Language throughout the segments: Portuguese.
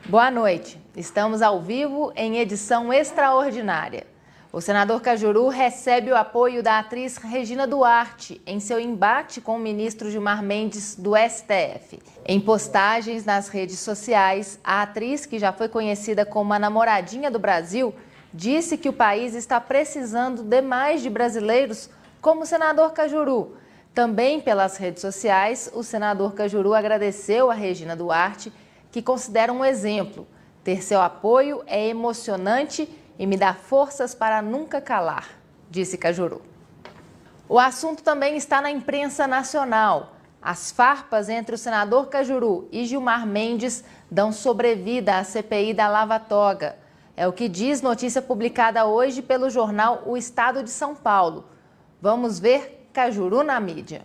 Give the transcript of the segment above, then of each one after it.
Boa noite. Estamos ao vivo em edição extraordinária. O senador Cajuru recebe o apoio da atriz Regina Duarte em seu embate com o ministro Gilmar Mendes do STF. Em postagens nas redes sociais, a atriz, que já foi conhecida como a namoradinha do Brasil, disse que o país está precisando demais de brasileiros como o senador Cajuru. Também pelas redes sociais, o senador Cajuru agradeceu a Regina Duarte, que considera um exemplo. Ter seu apoio é emocionante e me dá forças para nunca calar, disse Cajuru. O assunto também está na imprensa nacional. As farpas entre o senador Cajuru e Gilmar Mendes dão sobrevida à CPI da Lava Toga. É o que diz notícia publicada hoje pelo jornal O Estado de São Paulo. Vamos ver Cajuru na mídia.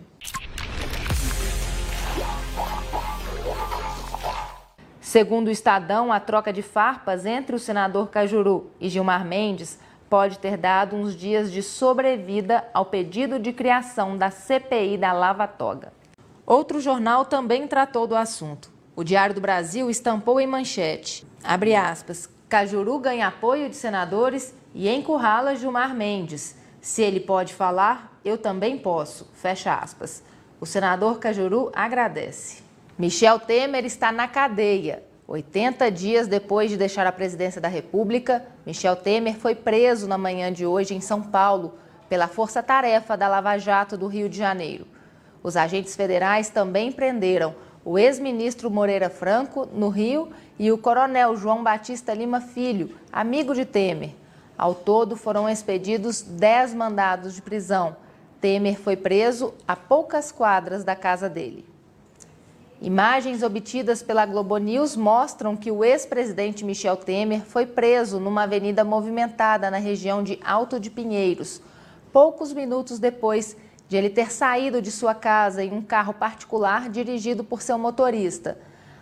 Segundo o Estadão, a troca de farpas entre o senador Cajuru e Gilmar Mendes pode ter dado uns dias de sobrevida ao pedido de criação da CPI da Lava Toga. Outro jornal também tratou do assunto. O Diário do Brasil estampou em manchete, abre aspas, Cajuru ganha apoio de senadores e encurrala Gilmar Mendes. Se ele pode falar, eu também posso, fecha aspas. O senador Cajuru agradece. Michel Temer está na cadeia. 80 dias depois de deixar a presidência da República, Michel Temer foi preso na manhã de hoje em São Paulo pela força-tarefa da Lava Jato do Rio de Janeiro. Os agentes federais também prenderam o ex-ministro Moreira Franco, no Rio, e o coronel João Batista Lima Filho, amigo de Temer. Ao todo, foram expedidos 10 mandados de prisão. Temer foi preso a poucas quadras da casa dele. Imagens obtidas pela Globo News mostram que o ex-presidente Michel Temer foi preso numa avenida movimentada na região de Alto de Pinheiros, poucos minutos depois de ele ter saído de sua casa em um carro particular dirigido por seu motorista.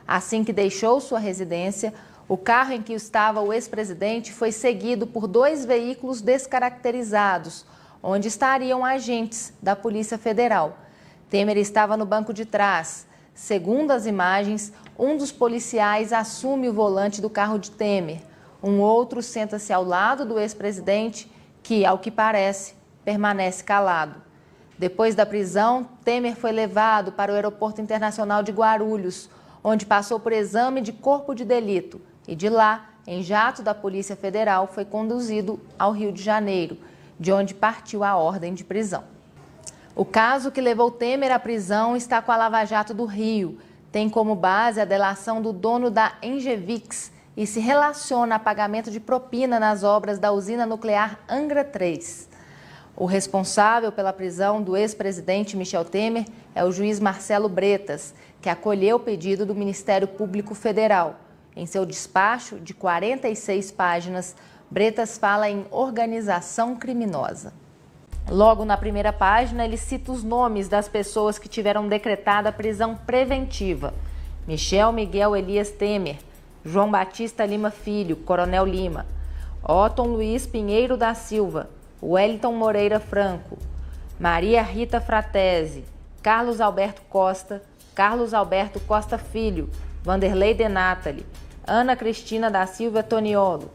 Assim que deixou sua residência, o carro em que estava o ex-presidente foi seguido por 2 veículos descaracterizados, onde estariam agentes da Polícia Federal. Temer estava no banco de trás. Segundo as imagens, um dos policiais assume o volante do carro de Temer. Um outro senta-se ao lado do ex-presidente, que, ao que parece, permanece calado. Depois da prisão, Temer foi levado para o Aeroporto Internacional de Guarulhos, onde passou por exame de corpo de delito. E de lá, em jato da Polícia Federal, foi conduzido ao Rio de Janeiro, de onde partiu a ordem de prisão. O caso que levou Temer à prisão está com a Lava Jato do Rio. Tem como base a delação do dono da Engevix e se relaciona a pagamento de propina nas obras da usina nuclear Angra 3. O responsável pela prisão do ex-presidente Michel Temer é o juiz Marcelo Bretas, que acolheu o pedido do Ministério Público Federal. Em seu despacho de 46 páginas, Bretas fala em organização criminosa. Logo na primeira página, ele cita os nomes das pessoas que tiveram decretada prisão preventiva. Michel Miguel Elias Temer, João Batista Lima Filho, Coronel Lima, Otton Luiz Pinheiro da Silva, Wellington Moreira Franco, Maria Rita Fratese, Carlos Alberto Costa, Carlos Alberto Costa Filho, Vanderlei De Natali, Ana Cristina da Silva Toniolo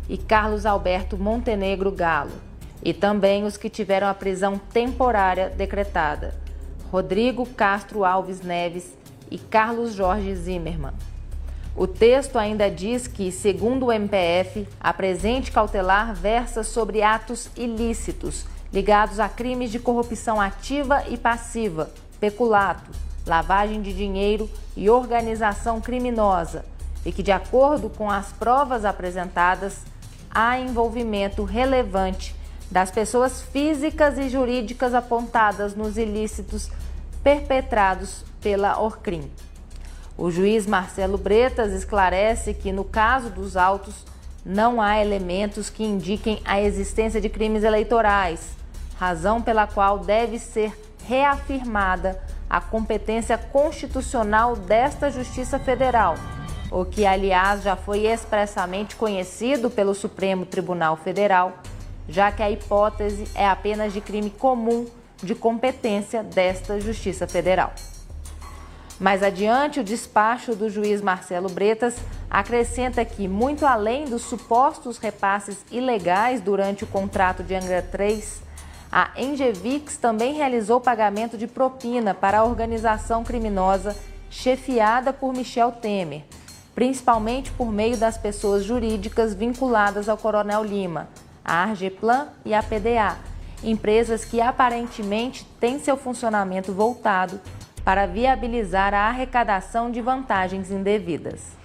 e Carlos Alberto Montenegro Galo. E também os que tiveram a prisão temporária decretada, Rodrigo Castro Alves Neves e Carlos Jorge Zimmermann. O texto ainda diz que, segundo o MPF, a presente cautelar versa sobre atos ilícitos ligados a crimes de corrupção ativa e passiva, peculato, lavagem de dinheiro e organização criminosa, e que, de acordo com as provas apresentadas, há envolvimento relevante das pessoas físicas e jurídicas apontadas nos ilícitos perpetrados pela Orcrim. O juiz Marcelo Bretas esclarece que, no caso dos autos, não há elementos que indiquem a existência de crimes eleitorais, razão pela qual deve ser reafirmada a competência constitucional desta Justiça Federal, o que, aliás, já foi expressamente conhecido pelo Supremo Tribunal Federal, já que a hipótese é apenas de crime comum de competência desta Justiça Federal. Mais adiante, o despacho do juiz Marcelo Bretas acrescenta que, muito além dos supostos repasses ilegais durante o contrato de Angra 3, a Engevix também realizou pagamento de propina para a organização criminosa chefiada por Michel Temer, principalmente por meio das pessoas jurídicas vinculadas ao Coronel Lima, a Argeplan e a PDA, empresas que aparentemente têm seu funcionamento voltado para viabilizar a arrecadação de vantagens indevidas.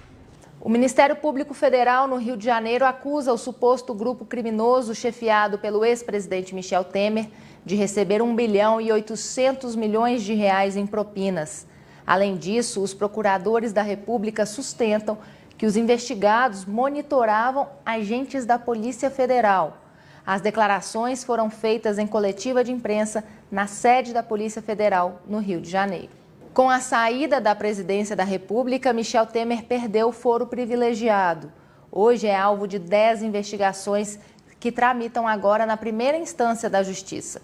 O Ministério Público Federal no Rio de Janeiro acusa o suposto grupo criminoso chefiado pelo ex-presidente Michel Temer de receber 1 bilhão e 800 milhões de reais em propinas. Além disso, os procuradores da República sustentam que os investigados monitoravam agentes da Polícia Federal. As declarações foram feitas em coletiva de imprensa na sede da Polícia Federal, no Rio de Janeiro. Com a saída da presidência da República, Michel Temer perdeu o foro privilegiado. Hoje é alvo de 10 investigações que tramitam agora na primeira instância da Justiça.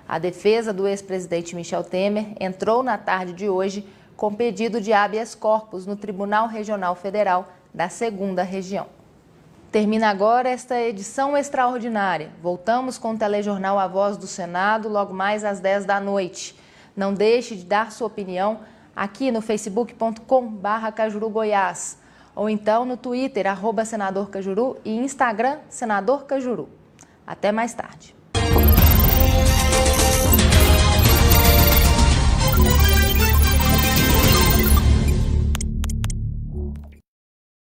A defesa do ex-presidente Michel Temer entrou na tarde de hoje com pedido de habeas corpus no Tribunal Regional Federal da 2ª Região. Termina agora esta edição extraordinária. Voltamos com o telejornal A Voz do Senado logo mais às 10 da noite. Não deixe de dar sua opinião aqui no facebook.com/Cajuru Goiás ou então no Twitter @Senador Cajuru e Instagram Senador Cajuru. Até mais tarde.